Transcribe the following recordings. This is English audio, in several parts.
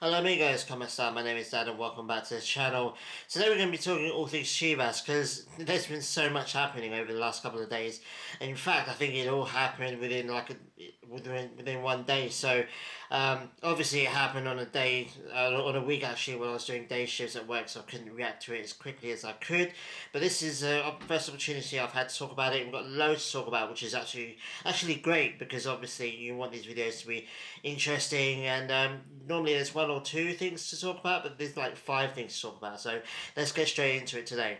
Hello amigos, ¿cómo está? My name is Dad and welcome back to the channel. Today we're going to be talking all things Chivas because there's been so much happening over the last couple of days. And in fact, I think it all happened within one day. So obviously it happened on on a week actually when I was doing day shifts at work, so I couldn't react to it as quickly as I could. But this is a first opportunity I've had to talk about it. We've got loads to talk about, which is actually great because obviously you want these videos to be interesting and normally there's one or two things to talk about, but there's like five things to talk about. So let's get straight into it today.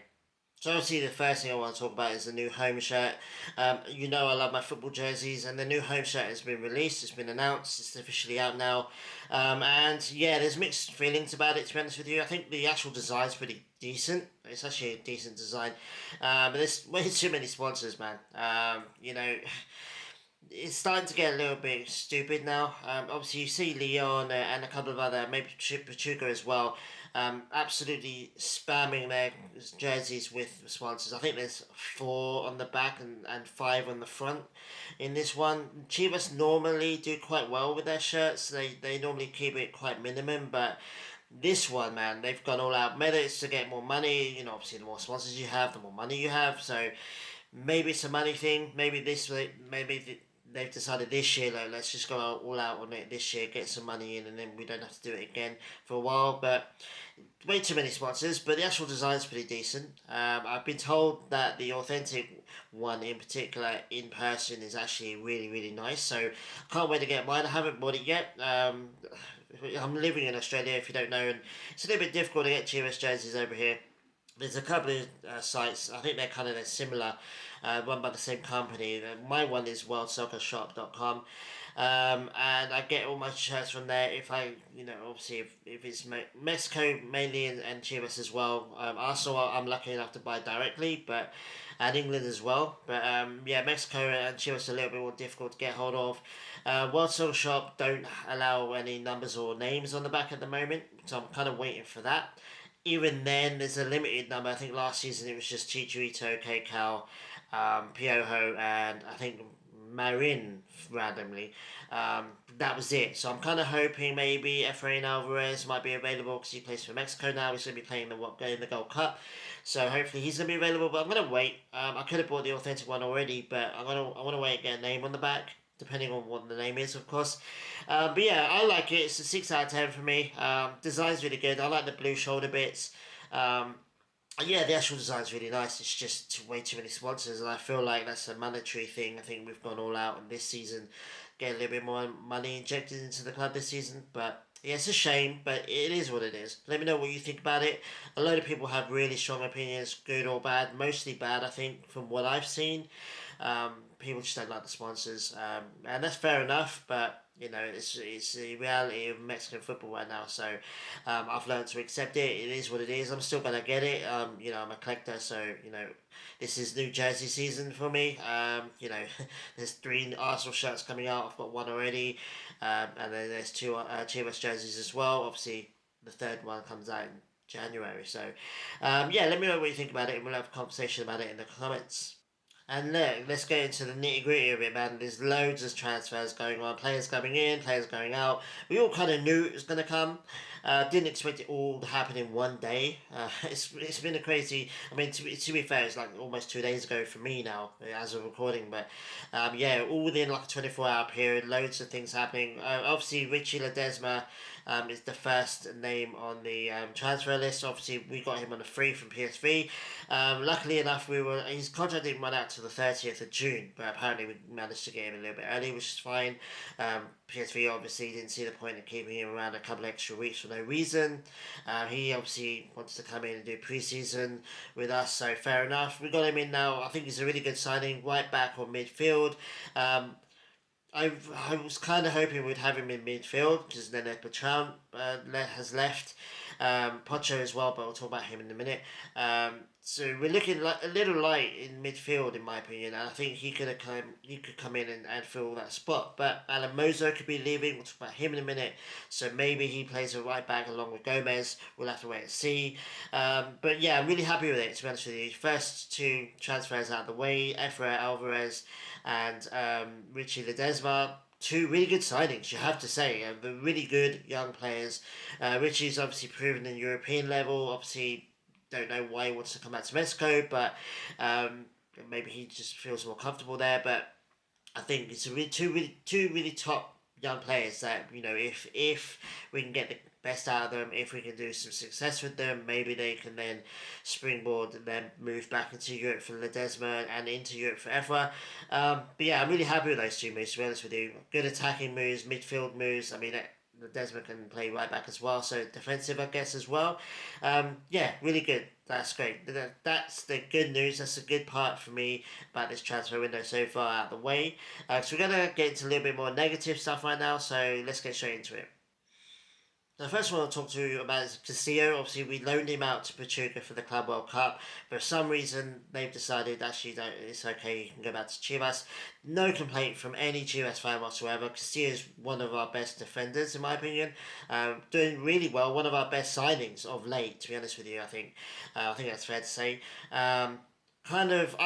So obviously the first thing I want to talk about is the new home shirt. I love my football jerseys, and the new home shirt has been released. It's been announced. It's officially out now, and yeah, there's mixed feelings about it. To be honest with you, I think the actual design's pretty decent. It's actually a decent design, but there's way too many sponsors, man. It's starting to get a little bit stupid now. Obviously, you see Leon and a couple of other, maybe Pachuca as well, absolutely spamming their jerseys with sponsors. I think there's four on the back and five on the front in this one. Chivas normally do quite well with their shirts. They normally keep it quite minimum, but this one, man, they've gone all out. Whether it's to get more money, obviously the more sponsors you have, the more money you have. So maybe it's a money thing. They've decided this year, like, let's just go all out on it this year, get some money in, and then we don't have to do it again for a while. But way too many sponsors. But the actual design's pretty decent. I've been told that the authentic one in particular in person is actually really really nice. So I can't wait to get mine. I haven't bought it yet. I'm living in Australia, if you don't know, and it's a little bit difficult to get Chivas jerseys over here. There's a couple of sites, I think they're kind of similar, run by the same company. My one is worldsoccershop.com, and I get all my shirts from there. If obviously if it's Mexico mainly and Chivas as well. Also, I'm lucky enough to buy directly, and England as well. But yeah, Mexico and Chivas are a little bit more difficult to get hold of. World Soccer Shop don't allow any numbers or names on the back at the moment, so I'm kind of waiting for that. Even then, there's a limited number. I think last season it was just Chicharito, KCal, Piojo, and I think Marin randomly. That was it. So I'm kind of hoping maybe Efrain Alvarez might be available because he plays for Mexico now. He's going to be playing in the Gold Cup. So hopefully he's going to be available. But I'm going to wait. I could have bought the authentic one already, but I want to wait and get a name on the back, depending on what the name is, of course. But yeah, I like it. It's a 6 out of 10 for me. Design's really good. I like the blue shoulder bits. Yeah, the actual design's really nice. It's just way too many sponsors, and I feel like that's a monetary thing. I think we've gone all out on this season, get a little bit more money injected into the club this season. But yeah, it's a shame, but it is what it is. Let me know what you think about it. A lot of people have really strong opinions, good or bad. Mostly bad, I think, from what I've seen. People just don't like the sponsors, and that's fair enough. But it's the reality of Mexican football right now. So I've learned to accept it. It is what it is. I'm still gonna get it. I'm a collector, so this is New Jersey season for me. There's three Arsenal shirts coming out. I've got one already, and then there's two Chivas jerseys as well. Obviously, the third one comes out in January. So yeah, let me know what you think about it, and we'll have a conversation about it in the comments. And look, let's get into the nitty gritty of it, man. There's loads of transfers going on, players coming in, players going out. We all kind of knew it was going to come. Didn't expect it all to happen in one day. It's been a crazy. I mean, to be fair, it's like almost 2 days ago for me now, as of recording. But yeah, all within like a 24-hour period, loads of things happening. Obviously, Richie Ledezma is the first name on the transfer list. Obviously, we got him on a free from PSV. Luckily enough, his contract didn't run out to the 30th of June, but apparently we managed to get him a little bit early, which is fine. PSV obviously didn't see the point in keeping him around a couple extra weeks for no reason. He obviously wants to come in and do pre-season with us, so fair enough. We got him in now. I think he's a really good signing, right back on midfield. I was kind of hoping we'd have him in midfield because then Bertrand has left. Pocho as well, but I'll talk about him in a minute. So we're looking like a little light in midfield, in my opinion. And I think he could come in and fill that spot. But Alan Mozo could be leaving. We'll talk about him in a minute. So maybe he plays a right back along with Gomez. We'll have to wait and see. But yeah, I'm really happy with it, to be honest with you. First two transfers out of the way: Efra Alvarez and Richie Ledezma. two really good signings, you have to say. They're really good young players. Richie's obviously proven in European level. Obviously, don't know why he wants to come back to Mexico, but um, maybe he just feels more comfortable there. But I think it's a two really top young players that if we can get the best out of them, if we can do some success with them, maybe they can then springboard and then move back into Europe for Ledezma and into Europe for Efra. But yeah, I'm really happy with those two moves. To be honest with you, good attacking moves, midfield moves. I mean, Ledezma can play right back as well, so defensive, I guess, as well. Yeah, really good. That's great. That's the good news. That's the good part for me about this transfer window so far out of the way. So we're going to get into a little bit more negative stuff right now, so let's get straight into it. The first one I'll talk to you about is Castillo. Obviously, we loaned him out to Pachuca for the Club World Cup. For some reason, they've decided actually that it's okay, you can go back to Chivas. No complaint from any Chivas fan whatsoever. Castillo is one of our best defenders, in my opinion. Doing really well. One of our best signings of late, to be honest with you, I think. I think that's fair to say. I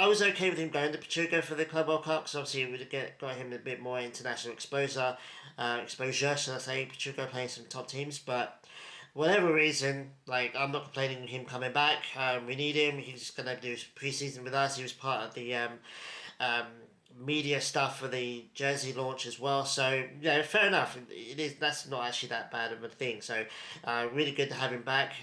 was okay with him going to Pachuca for the Club World Cup because obviously we got him a bit more international exposure, should I say? Pachuca playing some top teams, but whatever reason, like I'm not complaining him coming back. We need him. He's gonna do preseason with us. He was part of the um, media stuff for the jersey launch as well. So yeah, fair enough. It is that's not actually that bad of a thing. So really good to have him back.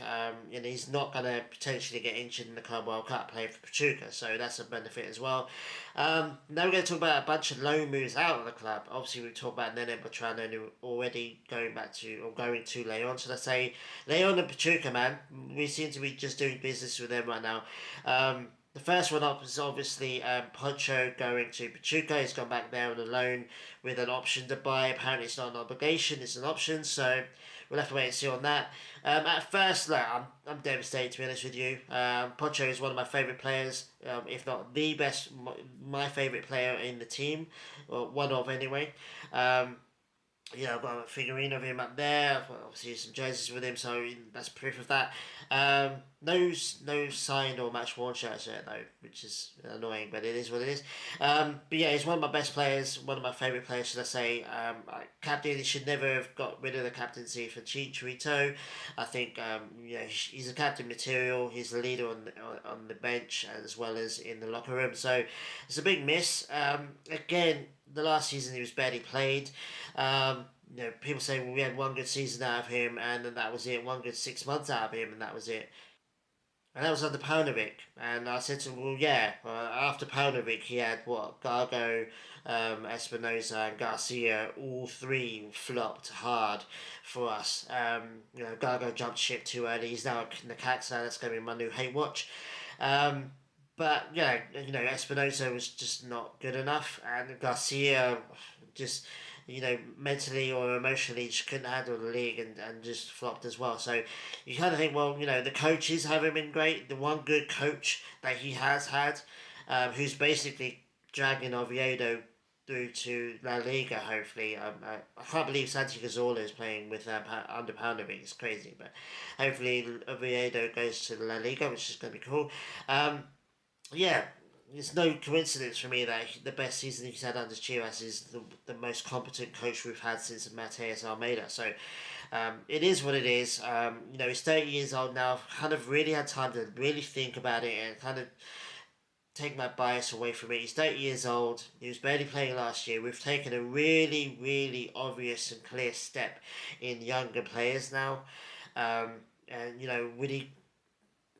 And he's not gonna potentially get injured in the Club World Cup playing for Pachuca. So that's a benefit as well. Now we're going to talk about a bunch of loan moves out of the club. Obviously, we talked about Nene Bertrand already going to Leon. Should I say Leon and Pachuca, man? We seem to be just doing business with them right now. The first one up is obviously Pocho going to Pachuca. He's gone back there on a loan with an option to buy. Apparently, it's not an obligation; it's an option. So we'll have to wait and see on that. At first, look, I'm devastated to be honest with you. Pocho is one of my favourite players, if not the best, my favourite player in the team, or one of anyway. I've got a figurine of him up there. I've got obviously some jerseys with him, so that's proof of that. No signed or match worn shirts yet though, which is annoying, but it is what it is. But yeah, he's one of my best players, one of my favourite players, should I say. Captain, he should never have got rid of the captaincy for Chicharito. I think he's a captain material. He's the leader on the bench as well as in the locker room. So it's a big miss. Again, the last season he was barely played. People say we had one good season out of him, and then that was it. 1 good 6 months out of him, and that was it. And that was under Paunovic. And I said to him, well, yeah, after Paunovic, he had what? Gargo, Espinosa, and Garcia, all three flopped hard for us. Gargo jumped ship too early. He's now at Necaxa. That's going to be my new hate watch. But yeah, Espinosa was just not good enough, and Garcia just mentally or emotionally just couldn't handle the league and just flopped as well. So you kind of think, well, the coaches haven't been great. The one good coach that he has had, who's basically dragging Oviedo through to La Liga, hopefully. I can't believe Santi Cazorla is playing with under Paunovic. It's crazy, but hopefully Oviedo goes to La Liga, which is going to be cool. Yeah, it's no coincidence for me that the best season he's had under Chivas is the most competent coach we've had since Mateus Almeida. So it is what it is. He's 30 years old now. Kind of really had time to really think about it and kind of take my bias away from it. He's 30 years old. He was barely playing last year. We've taken a really, really obvious and clear step in younger players now. And, would he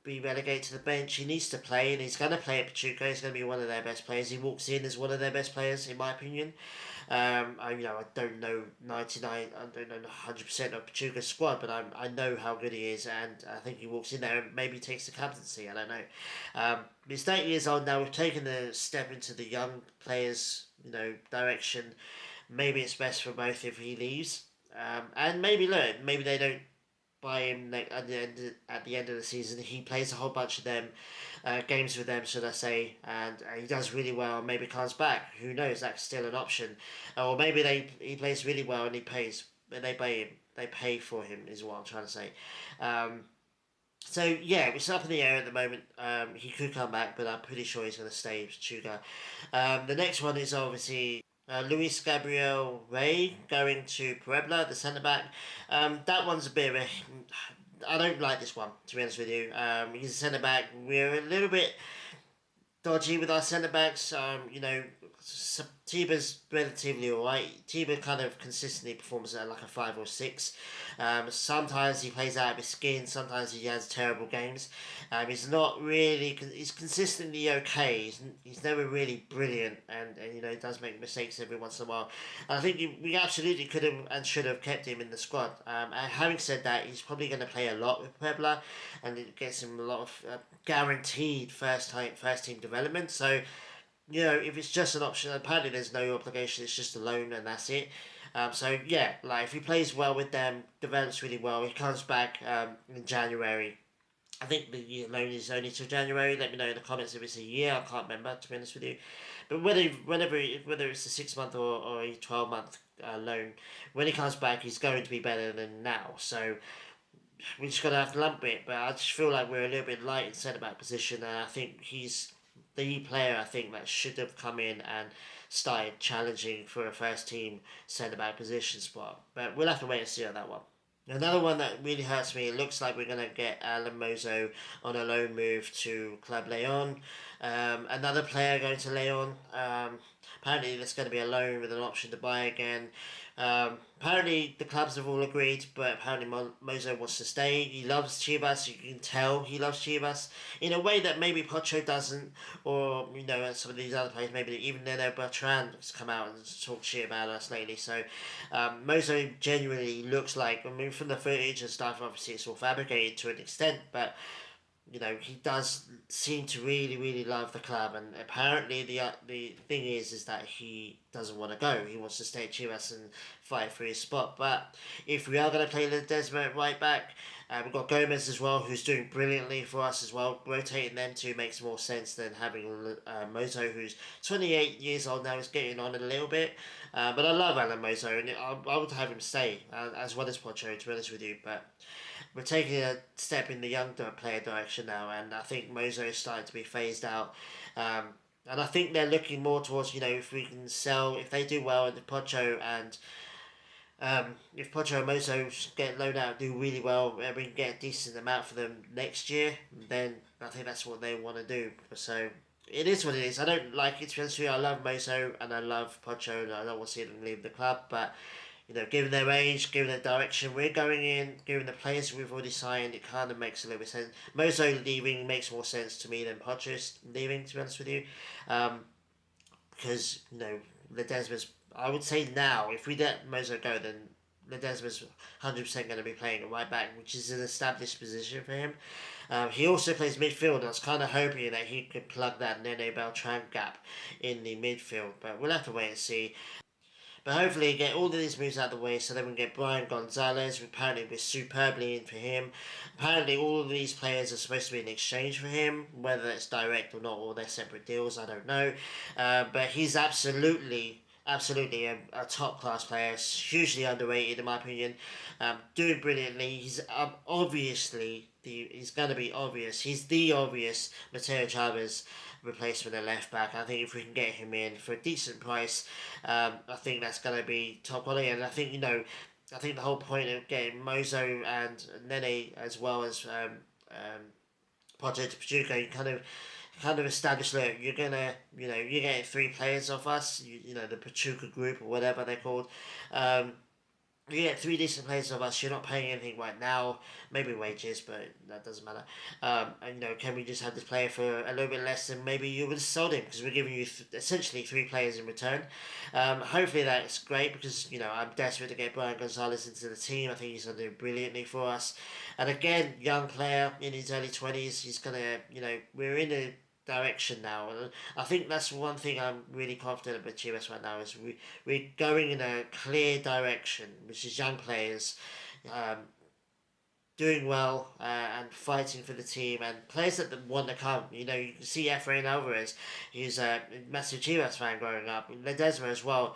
be relegated to the bench? He needs to play, and he's going to play at Pachuca. He's going to be one of their best players. He walks in as one of their best players, in my opinion. I don't know 99. I don't know 100% of Pachuca's squad, but I know how good he is, and I think he walks in there and maybe takes the captaincy. I don't know. He's 30 years old now. We've taken the step into the young players, direction. Maybe it's best for both if he leaves. And maybe they don't buy him at the end of the season. He plays a whole bunch of them games with them, should I say, and he does really well. Maybe comes back. Who knows? That's still an option. Or maybe he plays really well and he pays. They pay him. They pay for him is what I'm trying to say. So yeah, it's up in the air at the moment. He could come back, but I'm pretty sure he's going to stay with Chuga. The next one is obviously Luis Gabriel Rey going to Puebla, the centre back. That one's a bit of a. I don't like this one, to be honest with you. He's a centre back. We're a little bit dodgy with our centre backs. Tiba's relatively alright. Tiba kind of consistently performs at like a 5 or 6. Sometimes he plays out of his skin. Sometimes he has terrible games. He's not really. He's consistently okay. He's never really brilliant, and he does make mistakes every once in a while. And I think we absolutely could have and should have kept him in the squad. And having said that, he's probably going to play a lot with Puebla, and it gets him a lot of guaranteed first team development. So if it's just an option, apparently there's no obligation. It's just a loan, and that's it. So yeah, like if he plays well with them, develops really well, he comes back in January. I think the loan is only till January. Let me know in the comments if it's a year. I can't remember, to be honest with you. But whether it's a 6 month or a 12 month loan, when he comes back, he's going to be better than now. So we just gotta have to lump it. But I just feel like we're a little bit light in centre back position, and I think he's the player I think that should have come in and started challenging for a first team centre back position spot. But we'll have to wait and see on that one. Another one that really hurts me, it looks like we're going to get Alan Mozo on a loan move to Club Leon. Another player going to Leon. Apparently, there's going to be a loan with an option to buy again. Apparently, the clubs have all agreed, but apparently Mozo wants to stay. He loves Chivas. You can tell he loves Chivas in a way that maybe Pocho doesn't, or some of these other players, maybe even Neno Bertrand has come out and talked shit about us lately. So Mozo genuinely looks like, I mean, from the footage and stuff, obviously it's all fabricated to an extent, but he does seem to really, really love the club, and apparently the thing is that he doesn't want to go. He wants to stay at Chivas and fight for his spot. But if we are going to play Ledezma at right back, we've got Gomez as well, who's doing brilliantly for us as well. Rotating them two makes more sense than having Mozo, who's 28 years old now, is getting on a little bit. But I love Alan Mozo, and I would have him stay, as well as Pocho, to be honest with you. But we're taking a step in the young player direction now, and I think Mozo is starting to be phased out. And I think they're looking more towards, if we can sell, if they do well in the Pocho, and if Pocho and Mozo get loaned out, do really well, and we can get a decent amount for them next year, then I think that's what they want to do. So it is what it is. I don't like it, to be honest with you. I love Mozo and I love Pocho, and I don't want to see them leave the club, but given their age, given the direction we're going in, given the players we've already signed, it kind of makes a little bit sense. Mozo leaving makes more sense to me than Pocho's leaving, to be honest with you. Because, Ledezma's, I would say now, if we let Mozo go, then Ledezma's 100% going to be playing at right back, which is an established position for him. He also plays midfield, and I was kind of hoping that he could plug that Nene Beltran gap in the midfield, but we'll have to wait and see. But hopefully get all of these moves out of the way so then we can get Brian Gonzalez. Apparently we're superbly in for him. Apparently all of these players are supposed to be in exchange for him, whether it's direct or not, or they're separate deals, I don't know. But he's absolutely a top class player, hugely underrated in my opinion, doing brilliantly. He's obviously he's going to be obvious. He's the obvious Mateo Chavez replacement at left back. I think if we can get him in for a decent price, I think that's going to be top quality. And I think I think the whole point of getting Mozo and Nene as well as Pocho to Pachuca, you kind of establish that you're gonna you're getting 3 players off us. The Pachuca group or whatever they're called. You get 3 decent players of us. You're not paying anything right now. Maybe wages, but that doesn't matter. And can we just have this player for a little bit less than maybe you would have sold him, because we're giving you essentially 3 players in return. Hopefully that's great, because I'm desperate to get Brian Gonzalez into the team. I think he's going to do brilliantly for us. And again, young player in his early 20s. He's gonna we're in a direction now. And I think that's one thing I'm really confident about Chivas right now, is we're going in a clear direction, which is young players doing well and fighting for the team, and players that want to come. You can see Efrain Alvarez, he's a massive Chivas fan growing up. Ledezma as well.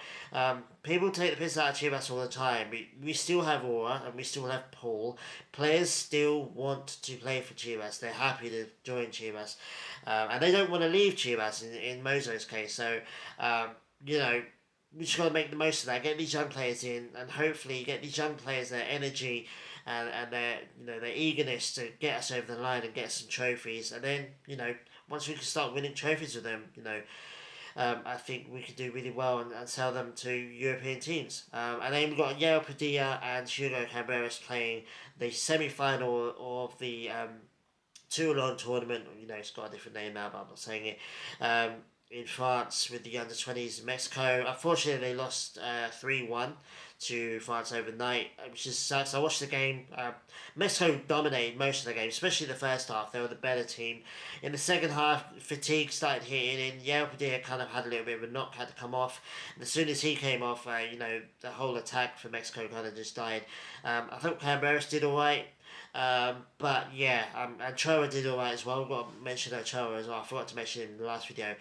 People take the piss out of Chivas all the time. We still have Aura and we still have Paul. Players still want to play for Chivas. They're happy to join Chivas. And they don't want to leave Chivas in Mozo's case. So, we just got to make the most of that. Get these young players in, and hopefully get these young players their energy and their their eagerness to get us over the line and get some trophies. And then once we can start winning trophies with them, I think we could do really well and sell them to European teams. And then we've got Yale Padilla and Hugo Camberos playing the semi final of the Toulon tournament. It's got a different name now, but I'm not saying it. In France with the under 20s in Mexico. Unfortunately, they lost 3-1 to France overnight, which is sucks. I watched the game. Mexico dominated most of the game, especially the first half. They were the better team. In the second half, fatigue started hitting in. Yale Padilla kind of had a little bit of a knock, had to come off. And as soon as he came off, the whole attack for Mexico kind of just died. I thought Camberos did alright. But yeah, and Choa did alright as well. I've got to mention Choa as well. I forgot to mention him in the last video.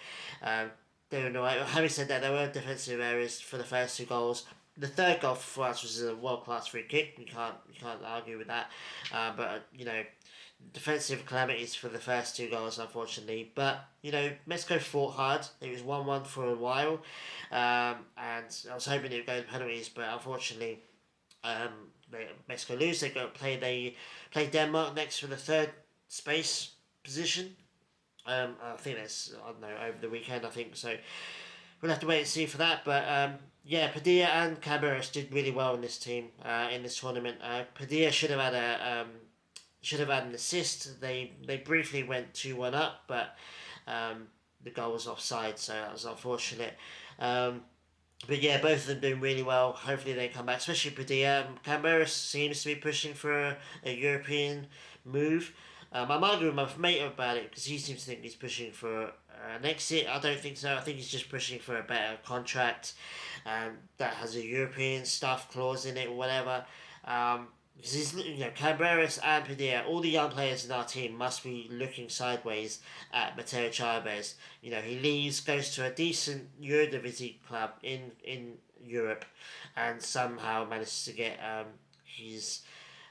They were alright. Having said that, there were defensive areas for the first two goals. The third goal for France was a world class free kick. You can't argue with that. But defensive calamities for the first two goals, unfortunately. But Mexico fought hard. It was 1-1 for a while, and I was hoping it would go to penalties, but unfortunately, Mexico lose. They play Denmark next for the third space position. I think that's over the weekend. I think so. We'll have to wait and see for that. But yeah, Padilla and Camberos did really well in this team in this tournament. Padilla should have had an assist. They briefly went 2-1 up, but the goal was offside, so that was unfortunate. But yeah, both of them doing really well. Hopefully they come back, especially Padilla. Camberos seems to be pushing for a European move. I'm arguing with my mate about it because he seems to think he's pushing for an exit. I don't think so. I think he's just pushing for a better contract that has a European stuff clause in it or whatever. Because he's, Camberos and Padilla, all the young players in our team must be looking sideways at Mateo Chavez. He leaves, goes to a decent Eredivisie club in Europe, and somehow manages to get his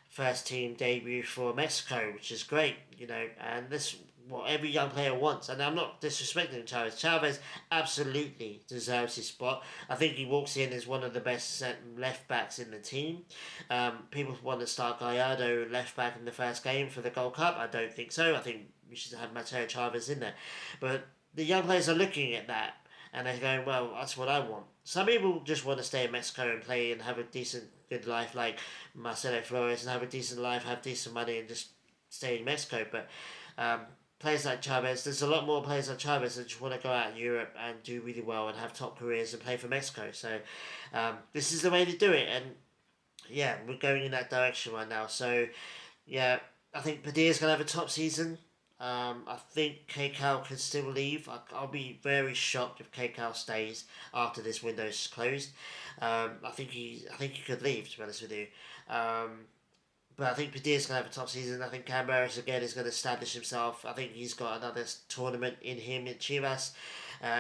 first team debut for Mexico, which is great, and this what every young player wants. And I'm not disrespecting Chavez. Chavez absolutely deserves his spot. I think he walks in as one of the best left backs in the team. People want to start Gallardo left back in the first game for the Gold Cup. I don't think so. I think we should have Mateo Chavez in there. But the young players are looking at that and they're going, well, that's what I want. Some people just want to stay in Mexico and play and have a decent, good life like Marcelo Flores and have a decent life, have decent money and just stay in Mexico. But players like Chavez, there's a lot more players like Chavez that just want to go out in Europe and do really well and have top careers and play for Mexico. So this is the way to do it. And yeah, we're going in that direction right now. So yeah, I think Padilla's going to have a top season. I think KCAL can still leave. I'll be very shocked if KCAL stays after this window's closed. I think he could leave, to be honest with you. But I think Padilla's going to have a top season. I think Camberos again is going to establish himself. I think he's got another tournament in him in Chivas.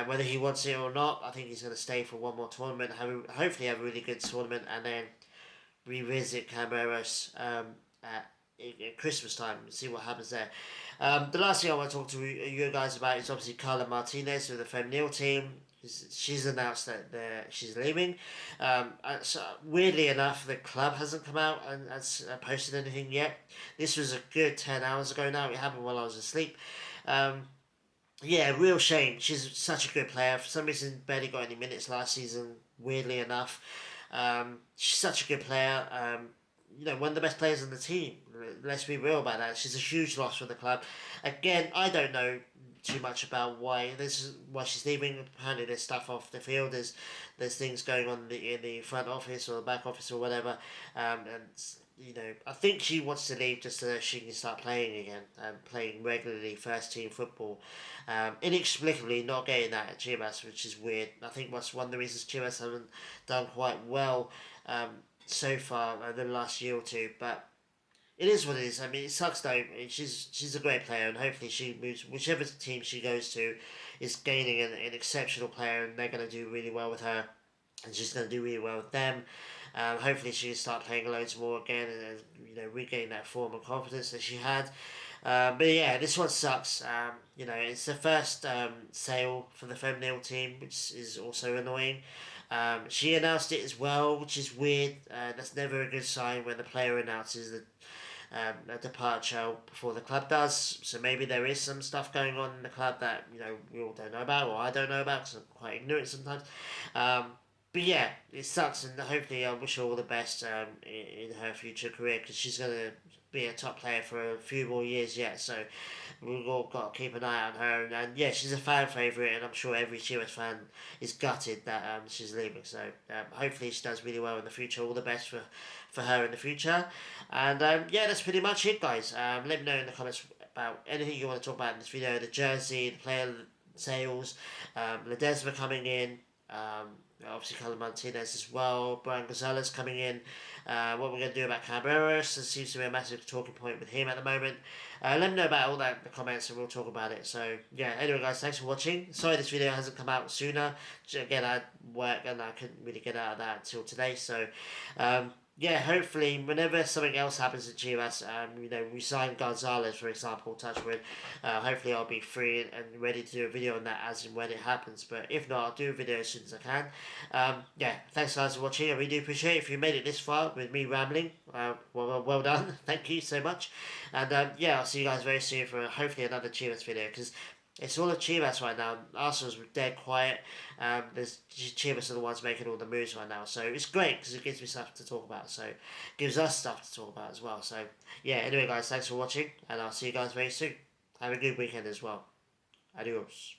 Whether he wants it or not, I think he's going to stay for one more tournament. Hopefully have a really good tournament and then revisit Camberos at Christmas time and see what happens there. The last thing I want to talk to you guys about is obviously Karla Martinez with the feminine team. She's announced that she's leaving. So weirdly enough, the club hasn't come out and posted anything yet. This was a good 10 hours ago now. It happened while I was asleep. Yeah, real shame. She's such a good player. For some reason, barely got any minutes last season, weirdly enough. She's such a good player. One of the best players on the team. Let's be real about that. She's a huge loss for the club. Again, I don't know too much about why she's leaving. Apparently, there's stuff off the field. There's things going on in the front office or the back office or whatever. And I think she wants to leave just so that she can start playing again and playing regularly first team football. Inexplicably not getting that at Chivas, which is weird. I think that's one of the reasons Chivas haven't done quite well so far over the last year or two, but it is what it is. I mean, it sucks though. She's a great player, and hopefully she moves. Whichever team she goes to is gaining an exceptional player, and they're going to do really well with her, and she's going to do really well with them. Hopefully she can start playing loads more again, and regain that form and confidence that she had. But yeah, this one sucks. It's the first sale for the feminine team, which is also annoying. She announced it as well, which is weird. That's never a good sign when the player announces a departure before the club does. So maybe there is some stuff going on in the club that we all don't know about, or I don't know about because I'm quite ignorant sometimes. Um, but yeah, it sucks, and hopefully I wish her all the best in her future career because she's gonna be a top player for a few more years yet. So we've all got to keep an eye on her. And yeah, she's a fan favourite, and I'm sure every Chivas fan is gutted that she's leaving. So hopefully she does really well in the future. All the best for her in the future. And yeah, that's pretty much it, guys. Let me know in the comments about anything you want to talk about in this video. The jersey, the player sales, Ledezma coming in. Obviously, Karla Martinez as well. Brian Gonzalez coming in. What we're going to do about Cabreras. There seems to be a massive talking point with him at the moment. Let me know about all that in the comments and we'll talk about it. So, yeah, anyway, guys, thanks for watching. Sorry this video hasn't come out sooner. Again, I had work and I couldn't really get out of that until today. So, yeah, hopefully, whenever something else happens in Chivas, we sign Gonzalez, for example, Touchwood, hopefully I'll be free and ready to do a video on that as and when it happens. But if not, I'll do a video as soon as I can. Yeah, thanks guys for watching. I really do appreciate it. If you made it this far with me rambling, well done. Thank you so much. And yeah, I'll see you guys very soon for hopefully another Chivas video because it's all of Chivas right now. Arsenal's dead quiet. There's Chivas are the ones making all the moves right now. So it's great because it gives me stuff to talk about. So it gives us stuff to talk about as well. So yeah, anyway guys, thanks for watching and I'll see you guys very soon. Have a good weekend as well. Adios.